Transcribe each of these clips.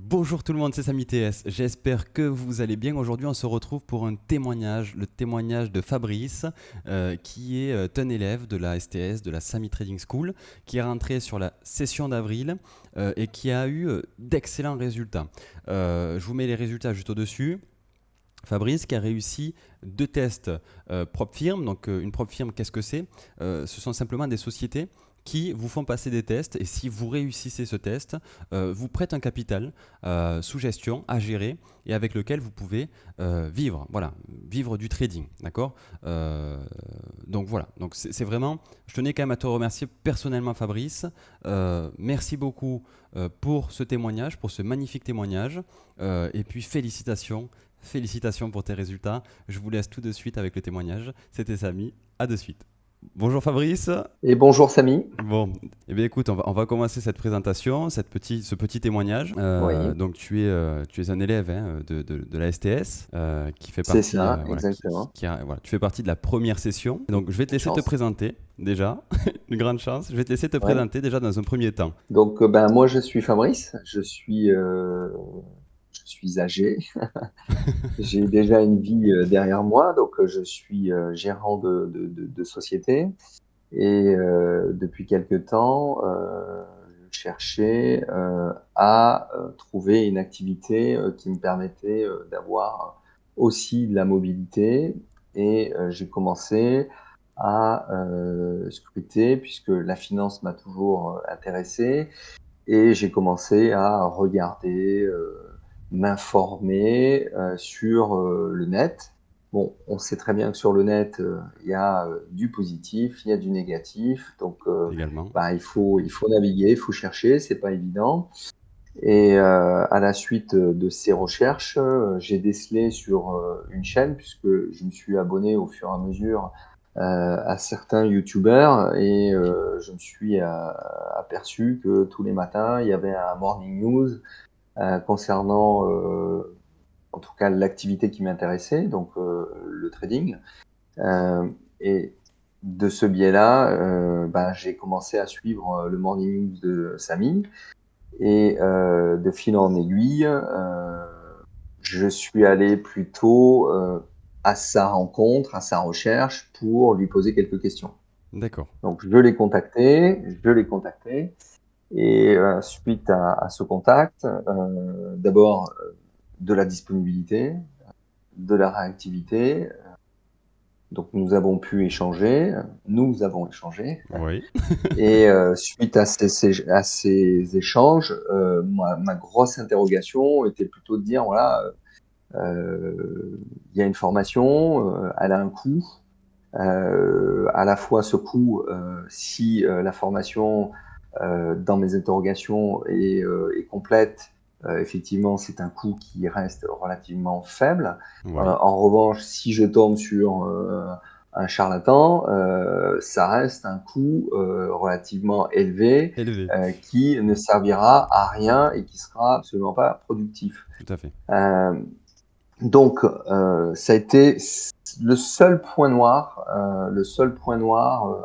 Bonjour tout le monde, c'est Samy TS. J'espère que vous allez bien. Aujourd'hui, on se retrouve pour un témoignage, le témoignage de Fabrice, qui est un élève de la STS, de la Samy Trading School, qui est rentré sur la session d'avril et qui a eu d'excellents résultats. Je vous mets les résultats juste au-dessus. Fabrice qui a réussi deux tests propre firme. Donc une propre firme, qu'est-ce que c'est? Ce sont simplement des sociétés qui vous font passer des tests et si vous réussissez ce test, vous prêtent un capital sous gestion à gérer et avec lequel vous pouvez vivre, voilà, vivre du trading, d'accord. Donc voilà, donc c'est vraiment, je tenais quand même à te remercier personnellement Fabrice. Merci beaucoup pour ce témoignage, pour ce magnifique témoignage et puis félicitations. Félicitations pour tes résultats. Je vous laisse tout de suite avec le témoignage. C'était Samy. À de suite. Bonjour Fabrice. Et bonjour Samy. Bon, eh bien écoute, on va commencer cette présentation, ce petit témoignage. Oui, Donc tu es un élève hein, de la STS qui fait c'est partie, ça, voilà, exactement. voilà, tu fais partie de la première session. Donc je vais te Une laisser te chance. présenter déjà, une grande chance. Je vais te laisser te Ouais. présenter déjà dans un premier temps. Donc, ben, moi, je suis Fabrice. Je suis âgé. J'ai déjà une vie derrière moi. Donc, je suis gérant de société. Et depuis quelque temps, je cherchais à trouver une activité qui me permettait d'avoir aussi de la mobilité. Et j'ai commencé à scruter, puisque la finance m'a toujours intéressé. Et j'ai commencé à regarder, m'informer sur le net. Bon, on sait très bien que sur le net, il y a du positif, il y a du négatif. Donc, Également. bah, il faut naviguer, il faut chercher, c'est pas évident. Et à la suite de ces recherches, j'ai décelé sur une chaîne, puisque je me suis abonné au fur et à mesure à certains youtubeurs, et je me suis aperçu que tous les matins, il y avait un morning news concernant, en tout cas, l'activité qui m'intéressait, donc le trading. Euh, et de ce biais-là, ben, j'ai commencé à suivre le morning news de Samy. Et de fil en aiguille, je suis allé plutôt à sa rencontre, à sa recherche, pour lui poser quelques questions. D'accord. Donc je l'ai contacté, et suite à ce contact, d'abord de la disponibilité, de la réactivité. Donc nous avons échangé, Oui. et suite à ces échanges, ma grosse interrogation était plutôt de dire, voilà, il y a une formation, elle a un coût. À la fois ce coût, si la formation, dans mes interrogations, est complète, effectivement, c'est un coût qui reste relativement faible. Oui. En revanche, si je tombe sur un charlatan, ça reste un coût relativement élevé, Élevé. qui ne servira à rien et qui sera absolument pas productif. Tout à fait. Euh, donc, ça a été le seul point noir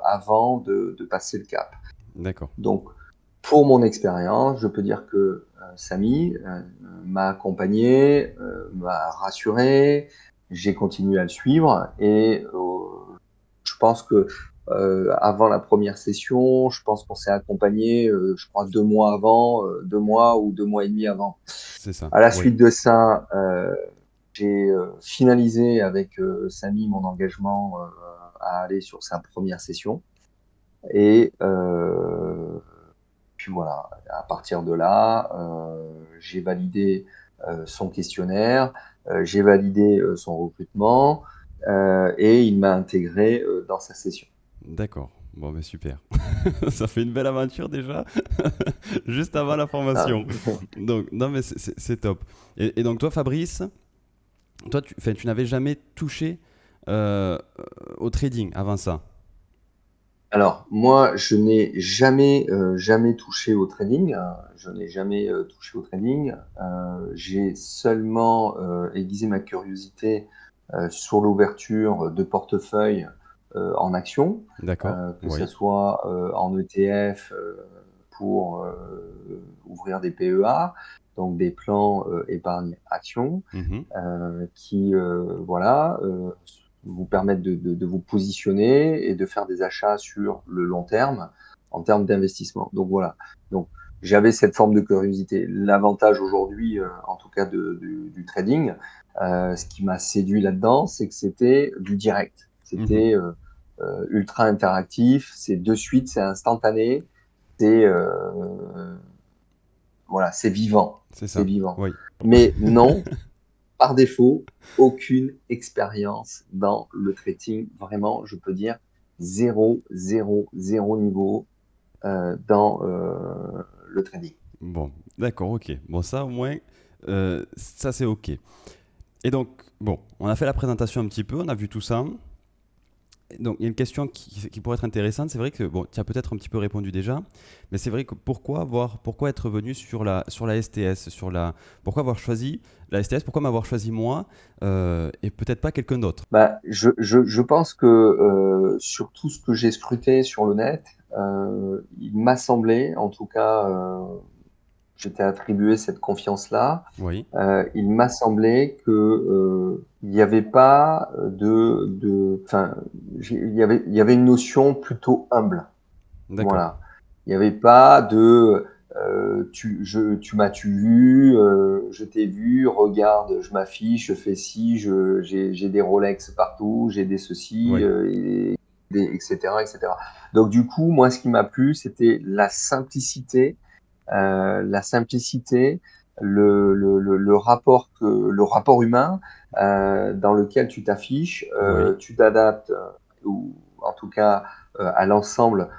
avant de passer le cap. D'accord. Donc, pour mon expérience, je peux dire que Samy m'a accompagné, m'a rassuré. J'ai continué à le suivre, et je pense que avant la première session, je pense qu'on s'est accompagné, je crois 2 mois avant, 2 mois ou 2 mois et demi avant. C'est ça. À la Oui. suite de ça, j'ai finalisé avec Samy mon engagement à aller sur sa première session. Et puis voilà, à partir de là, j'ai validé son questionnaire, j'ai validé son recrutement, et il m'a intégré dans sa session. D'accord. Bon, mais super. Ça fait une belle aventure déjà, juste avant la Ah, formation. Donc, non, mais c'est top. Et donc, toi, Fabrice, toi, tu n'avais jamais touché euh, au trading avant ça. alors, moi, je n'ai jamais touché au trading, hein. Je n'ai jamais touché au trading. J'ai seulement aiguisé ma curiosité sur l'ouverture de portefeuilles en actions, D'accord. que ça Oui. soit en ETF pour ouvrir des PEA, donc des plans épargne action, Mhm. qui voilà, vous permettent de vous positionner et de faire des achats sur le long terme en termes d'investissement. Donc voilà. Donc j'avais cette forme de curiosité. L'avantage aujourd'hui, en tout cas du trading, ce qui m'a séduit là-dedans, c'est que c'était du direct. Mhm. C'était ultra interactif, c'est de suite, c'est instantané, c'est voilà, c'est vivant, C'est c'est ça. vivant. Oui. Mais non, par défaut, aucune expérience dans le trading. Vraiment, je peux dire zéro, zéro, zéro niveau dans le trading. Bon, d'accord, ok. Bon, ça au moins, ça c'est ok. Et donc, bon, on a fait la présentation un petit peu, on a vu tout ça. Donc, il y a une question qui pourrait être intéressante. C'est vrai que, bon, tu as peut-être un petit peu répondu déjà, mais c'est vrai que pourquoi être venu sur la STS, pourquoi avoir choisi la STS, pourquoi m'avoir choisi moi et peut-être pas quelqu'un d'autre. Bah, je pense que sur tout ce que j'ai scruté sur le net, il m'a semblé, en tout cas, j'étais attribué cette confiance-là. Oui, Il m'a semblé que il n'y avait pas enfin, il y avait une notion plutôt humble. d'accord. Voilà. Il n'y avait pas de tu m'as-tu vu, je t'ai vu, regarde, je m'affiche, je fais ci, j'ai des Rolex partout, j'ai des ceci, Oui, etc., etc. Donc du coup, moi, ce qui m'a plu, c'était la simplicité, le rapport humain dans lequel tu t'affiches, oui, tu t'adaptes, ou en tout cas à l'ensemble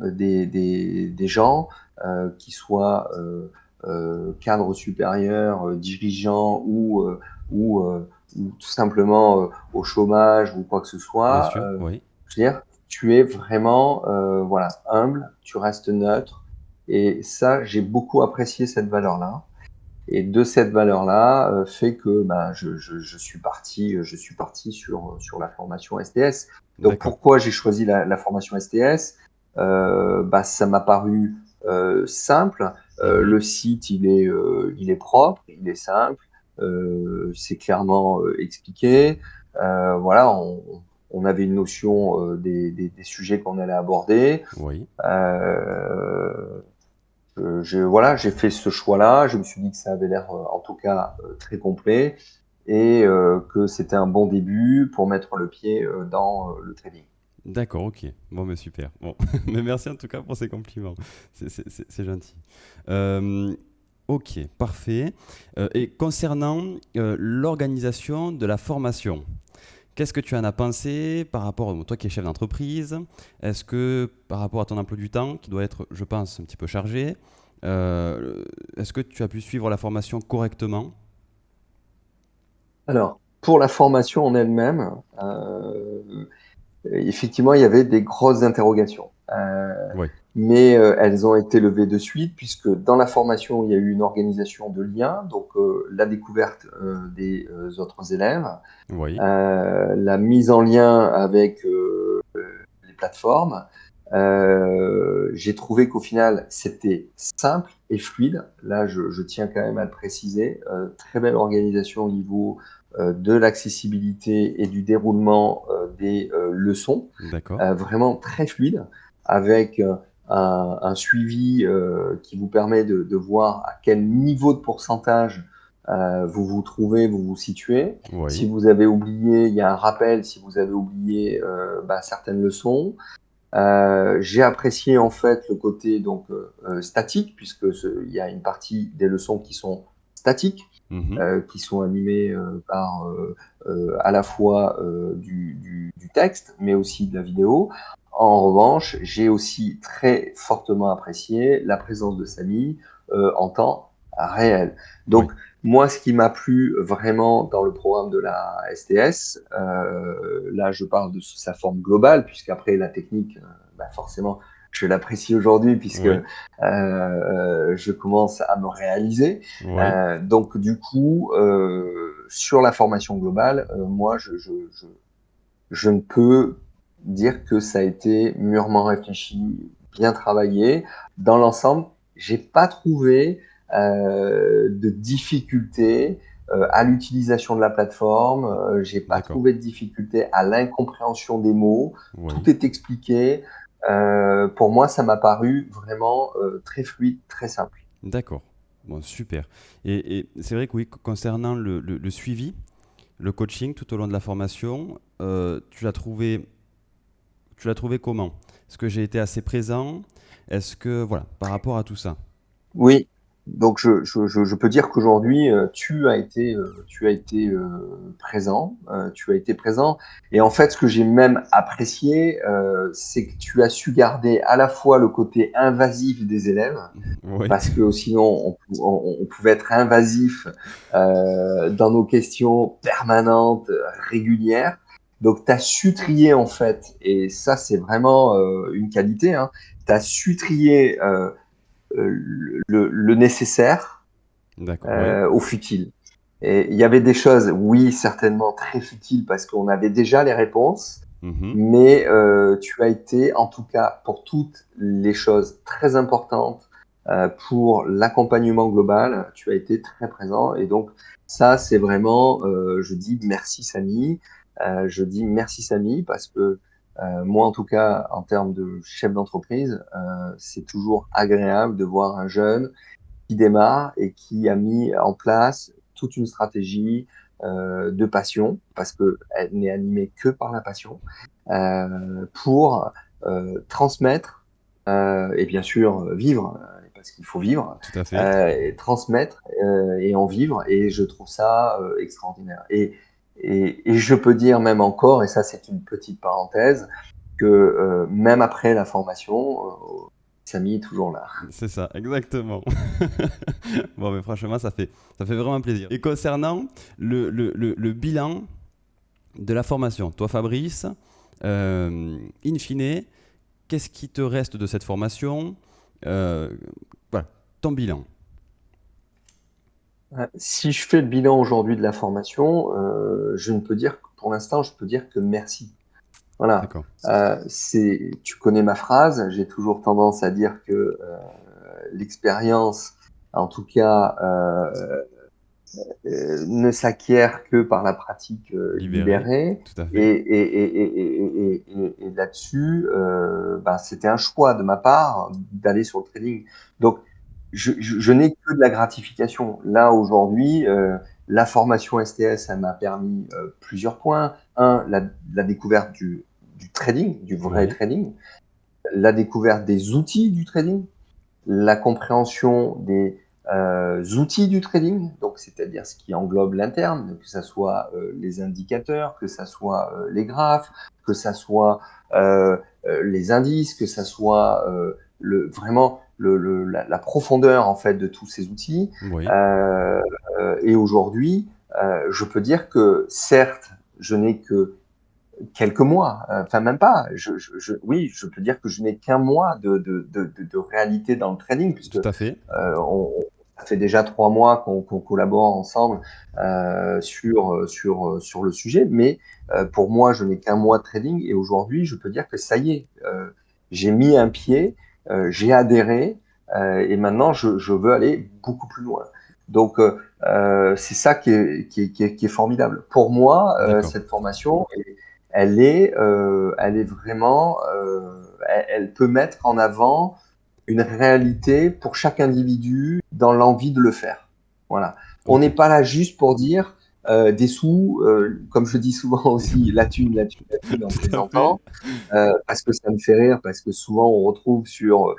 des gens, qui soient cadres supérieurs, dirigeants ou, ou tout simplement au chômage ou quoi que ce bien soit. sûr, oui. Je veux dire, tu es vraiment voilà, humble, tu restes neutre. Et ça, j'ai beaucoup apprécié cette valeur-là. Et de cette valeur-là, fait que ben, je suis parti sur la formation STS. Donc D'accord. pourquoi j'ai choisi la formation STS? Bah, ça m'a paru simple. Mhm. Le site, il est propre, il est simple, c'est clairement expliqué. Voilà, on avait une notion des sujets qu'on allait aborder. Oui. Euh, voilà, j'ai fait ce choix-là. Je me suis dit que ça avait l'air, en tout cas, très complet et que c'était un bon début pour mettre le pied dans le trading. D'accord, ok. Bon, mais super. Bon, mais merci en tout cas pour ces compliments. C'est gentil. Euh, ok, parfait. Et concernant l'organisation de la formation, qu'est-ce que tu en as pensé par rapport, toi qui es chef d'entreprise, est-ce que par rapport à ton emploi du temps, qui doit être, je pense, un petit peu chargé, est-ce que tu as pu suivre la formation correctement? Alors, pour la formation en elle-même, effectivement, il y avait des grosses interrogations. Oui, Mais elles ont été levées de suite puisque dans la formation, il y a eu une organisation de liens, donc la découverte des autres élèves, oui, la mise en lien avec les plateformes. J'ai trouvé qu'au final, c'était simple et fluide. Là, je tiens quand même à le préciser. Très belle organisation au niveau de l'accessibilité et du déroulement des leçons. d'accord. Vraiment très fluide, avec un suivi qui vous permet de voir à quel niveau de pourcentage vous vous trouvez, vous vous situez. Si Oui, vous avez oublié, il y a un rappel si vous avez oublié bah, certaines leçons. J'ai apprécié en fait le côté donc statique, puisque il y a une partie des leçons qui sont statiques, mhm, qui sont animées par à la fois du texte, mais aussi de la vidéo. En revanche, j'ai aussi très fortement apprécié la présence de Samy en temps réel. oui, Donc, moi, ce qui m'a plu vraiment dans le programme de la STS, là, je parle de sa forme globale, puisqu'après, la technique, bah, forcément, je l'apprécie aujourd'hui, puisque oui, je commence à me réaliser. oui, Donc du coup, sur la formation globale, moi, je ne peux dire que ça a été mûrement réfléchi, bien travaillé. Dans l'ensemble, j'ai pas trouvé de difficultés à l'utilisation de la plateforme. J'ai pas D'accord. trouvé de difficulté à l'incompréhension des mots. Tout Oui. est expliqué. Pour moi, ça m'a paru vraiment très fluide, très simple. D'accord. Bon, super. Et c'est vrai que oui, concernant le suivi, le coaching tout au long de la formation, tu l'as trouvé comment? Est-ce que j'ai été assez présent? Est-ce que, voilà, par rapport à tout ça? Oui, donc je peux dire qu'aujourd'hui, tu as été, présent, tu as été présent et en fait, ce que j'ai même apprécié, c'est que tu as su garder à la fois le côté invasif des élèves, Oui, parce que sinon on pouvait être invasif, dans nos questions permanentes, régulières. Donc tu as su trier en fait et ça c'est vraiment, une qualité, hein. Tu as su trier, le nécessaire d'accord, oui. au futile. Et il y avait des choses, oui, certainement très futiles parce qu'on avait déjà les réponses, Mhm. mais tu as été, en tout cas, pour toutes les choses très importantes pour l'accompagnement global, tu as été très présent. Et donc, ça, c'est vraiment, je dis merci Samy. Je dis merci Samy parce que moi, en tout cas, en termes de chef d'entreprise, c'est toujours agréable de voir un jeune qui démarre et qui a mis en place toute une stratégie de passion, parce qu'elle n'est animée que par la passion, pour transmettre et bien sûr vivre, parce qu'il faut vivre, Tout à fait. et transmettre et en vivre. Et je trouve ça extraordinaire. Et je peux dire même encore, et ça c'est une petite parenthèse, que même après la formation, Samy est toujours là. C'est ça, exactement. Bon, mais franchement, ça fait vraiment plaisir. Et concernant le bilan de la formation, toi, Fabrice, in fine, qu'est-ce qui te reste de cette formation? Euh, voilà, ton bilan. Si je fais le bilan aujourd'hui de la formation, je ne peux dire que pour l'instant, je peux dire que merci. Voilà. D'accord. Tu connais ma phrase, j'ai toujours tendance à dire que l'expérience, en tout cas, ne s'acquiert que par la pratique Libéré, libérée. tout à Et, fait. et là-dessus, bah, c'était un choix de ma part d'aller sur le trading. Donc, je n'ai que de la gratification. Là, aujourd'hui, la formation STS, elle m'a permis plusieurs points. Un, la découverte du trading, du vrai Oui, trading, la découverte des outils du trading, la compréhension des outils du trading, donc c'est-à-dire ce qui englobe l'interne, que ce soit les indicateurs, que ce soit les graphes, que ce soit les indices, que ce soit vraiment la profondeur en fait de tous ces outils. oui, Euh, et aujourd'hui, je peux dire que certes, je n'ai que quelques mois, enfin même pas. Oui, je peux dire que je n'ai qu'un mois de réalité dans le trading, puisque tout à fait. ça fait déjà 3 mois qu'on collabore ensemble sur le sujet. Mais pour moi, je n'ai qu'un mois de trading et aujourd'hui, je peux dire que ça y est, j'ai mis un pied, j'ai adhéré et maintenant, je veux aller beaucoup plus loin. Donc, c'est ça qui est formidable. Pour moi, D'accord. cette formation, elle est vraiment, elle peut mettre en avant une réalité pour chaque individu dans l'envie de le faire. Voilà. On Ok. n'est pas là juste pour dire des sous, comme je dis souvent aussi, la thune, la thune, la thune en Tout à fait. plaisantant, parce que ça me fait rire, parce que souvent on retrouve sur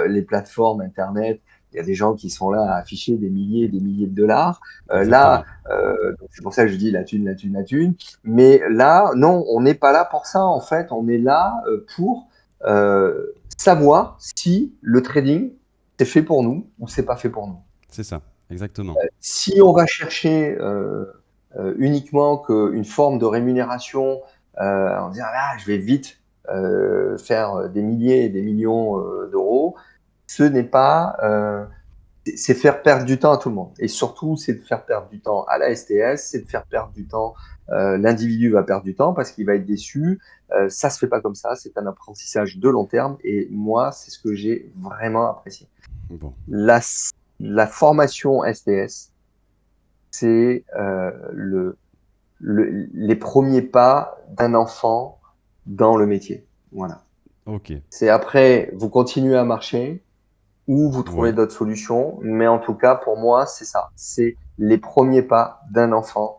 les plateformes internet, il y a des gens qui sont là à afficher des milliers et des milliers de dollars. Là, Exactement. donc c'est pour ça que je dis la thune, la thune, la thune. Mais là, non, on n'est pas là pour ça. En fait, on est là pour savoir si le trading c'est fait pour nous ou c'est pas fait pour nous. C'est ça, exactement. Si on va chercher uniquement une forme de rémunération en disant ah, je vais vite faire des milliers et des millions d'euros, ce n'est pas c'est faire perdre du temps à tout le monde. Et surtout, c'est de faire perdre du temps à la STS, c'est de faire perdre du temps. L'individu va perdre du temps parce qu'il va être déçu. Ça se fait pas comme ça. C'est un apprentissage de long terme. Et moi, c'est ce que j'ai vraiment apprécié. Bon. La la formation STS, c'est les premiers pas d'un enfant dans le métier. Voilà. Ok, C'est après, vous continuez à marcher ou vous trouvez ouais, d'autres solutions, mais en tout cas, pour moi, c'est ça. C'est les premiers pas d'un enfant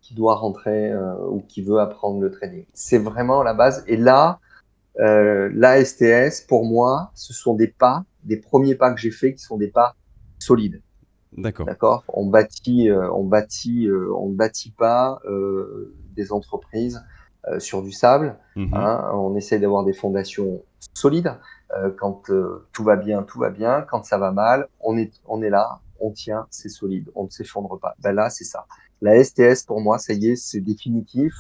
qui doit rentrer ou qui veut apprendre le trading. C'est vraiment la base. Et là, l'ASTS, pour moi, ce sont des pas, des premiers pas que j'ai faits qui sont des pas solides. d'accord. D'accord? On bâtit pas des entreprises sur du sable. Mhm. Hein. On essaie d'avoir des fondations solides. Quand tout va bien, tout va bien. Quand ça va mal, on est là, on tient, c'est solide, on ne s'effondre pas. Ben là, c'est ça. La STS, pour moi, ça y est, c'est définitif.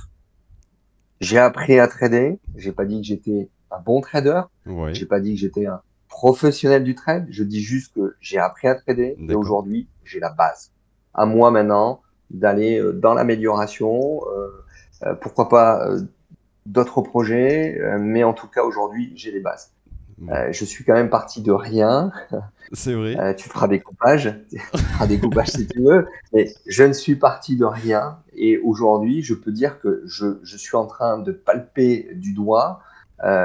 J'ai appris à trader. J'ai pas dit que j'étais un bon trader. Ouais, J'ai pas dit que j'étais un professionnel du trade. Je dis juste que j'ai appris à trader et d'accord. aujourd'hui, j'ai la base. À moi maintenant d'aller dans l'amélioration. Pourquoi pas d'autres projets, mais en tout cas aujourd'hui, j'ai les bases. Bon, Je suis quand même parti de rien. c'est vrai. Tu feras des coupages, tu feras des coupages si tu veux, mais je ne suis parti de rien et aujourd'hui, je peux dire que je suis en train de palper du doigt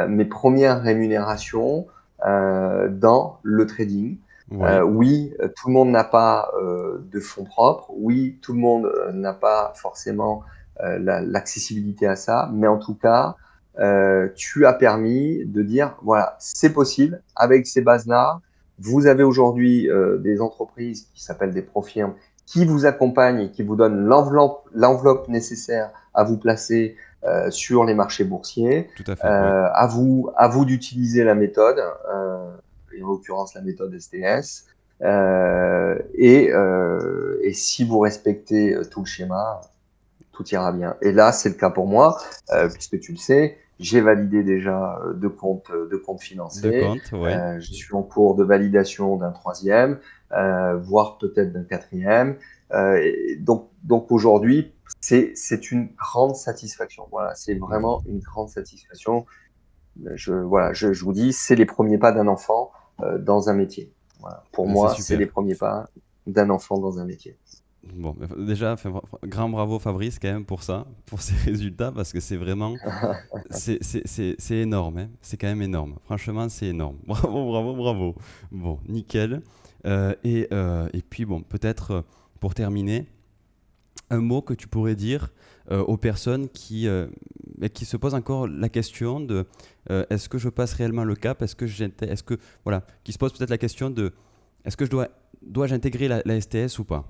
mes premières rémunérations dans le trading. Ouais, Oui, tout le monde n'a pas de fonds propres. Oui, tout le monde n'a pas forcément l'accessibilité à ça, mais en tout cas, tu as permis de dire, voilà, c'est possible avec ces bases-là. Vous avez aujourd'hui des entreprises qui s'appellent des profirmes qui vous accompagnent et qui vous donnent l'enveloppe nécessaire à vous placer sur les marchés boursiers. tout à fait, ouais. À vous d'utiliser la méthode, et en l'occurrence la méthode STS. Et si vous respectez tout le schéma, tout ira bien. Et là, c'est le cas pour moi, puisque tu le sais, j'ai validé déjà deux comptes De financés. compte, ouais. Je suis en cours de validation d'un troisième, voire peut-être d'un quatrième. Donc aujourd'hui, c'est une grande satisfaction. Voilà, c'est Bon, vraiment une grande satisfaction. Voilà, je vous dis, c'est les premiers pas d'un enfant dans un métier. Voilà. Pour ben, c'est moi, c'est les super. premiers pas d'un enfant dans un métier. Bon, déjà, grand bravo Fabrice quand même pour ça, pour ces résultats, parce que c'est vraiment, c'est énorme, hein. C'est quand même énorme. Franchement, c'est énorme. Bravo, bravo, bravo. Bon, nickel. Et puis, bon, peut-être pour terminer, un mot que tu pourrais dire aux personnes qui se posent encore la question de est-ce que je passe réellement le cap? Est-ce que, voilà, qui se posent peut-être la question de est-ce que dois-je intégrer la STS ou pas?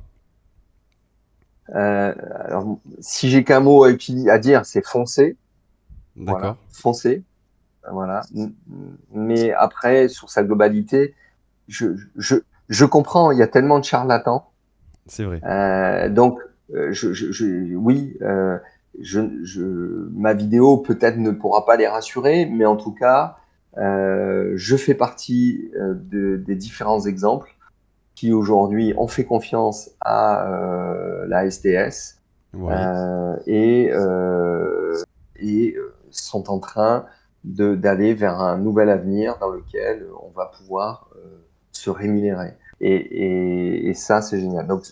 Alors, si j'ai qu'un mot à dire, c'est foncer. D'accord, Voilà, foncer. Voilà. Mais après, sur sa globalité, je, je, je comprends, il y a tellement de charlatans. c'est vrai. Donc, oui, ma vidéo peut-être ne pourra pas les rassurer, mais en tout cas, je fais partie des différents exemples qui aujourd'hui ont fait confiance à la STS Oui. euh, et sont en train d'aller vers un nouvel avenir dans lequel on va pouvoir se rémunérer. Et ça, c'est génial. Donc,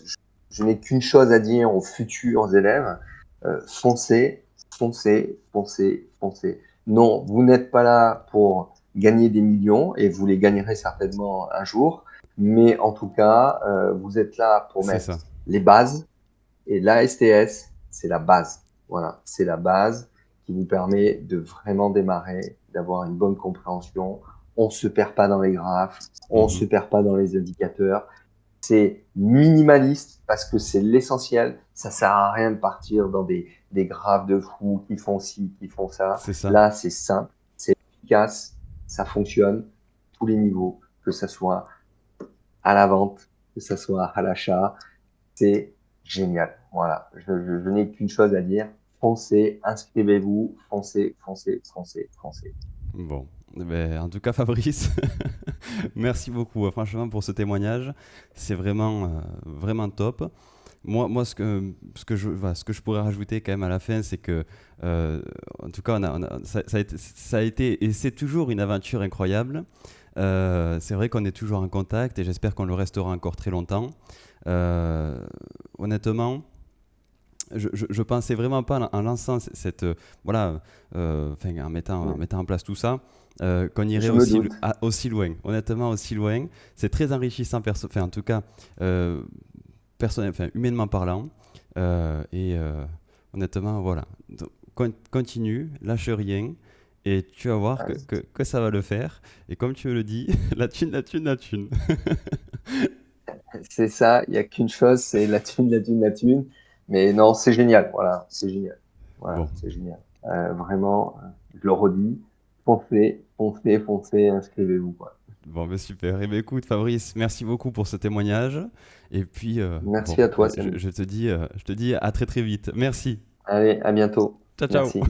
je n'ai qu'une chose à dire aux futurs élèves, foncez, foncez, foncez, foncez. Non, vous n'êtes pas là pour gagner des millions et vous les gagnerez certainement un jour, mais en tout cas, vous êtes là pour C'est mettre ça. les bases et l'ASTS, c'est la base. Voilà, c'est la base qui vous permet de vraiment démarrer, d'avoir une bonne compréhension. On se perd pas dans les graphes, on se Mhm. perd pas dans les indicateurs. C'est minimaliste parce que c'est l'essentiel. Ça sert à rien de partir dans des graphes de fous qui font ci, qui font ça. C'est ça. Là, c'est simple, c'est efficace, ça fonctionne tous les niveaux, que ça soit à la vente, que ça soit à l'achat. C'est génial. Voilà. Je n'ai qu'une chose à dire. Foncez, inscrivez-vous, foncez, foncez, foncez, foncez. Bon. Eh ben, en tout cas, Fabrice, merci beaucoup franchement pour ce témoignage. C'est vraiment, vraiment top. Moi voilà, ce que je pourrais rajouter quand même à la fin, c'est que, en tout cas, ça a été et c'est toujours une aventure incroyable. C'est vrai qu'on est toujours en contact et j'espère qu'on le restera encore très longtemps. Euh, Honnêtement, je pensais vraiment pas en lançant cette voilà, enfin, en Mm. mettant en place tout ça, qu'on irait Je me doute. aussi loin. Honnêtement, aussi loin. C'est très enrichissant, enfin, en tout cas, personnel, enfin, humainement parlant. Honnêtement, voilà. Donc, continue, lâche rien. Et tu vas voir Ah, que ça va le faire. Et comme tu le dis, la thune, la thune, la thune. c'est ça, il n'y a qu'une chose, c'est la thune, la thune, la thune. Mais non, c'est génial, voilà, c'est génial. Voilà, Bon, c'est génial. Vraiment, je le redis, foncez, foncez, foncez, inscrivez-vous, quoi. bon, ben super. Et ben écoute, Fabrice, merci beaucoup pour ce témoignage. Et puis, bon, Merci à toi, Samy. je te dis à très très vite. Merci. Allez, à bientôt. Ciao, ciao. Merci.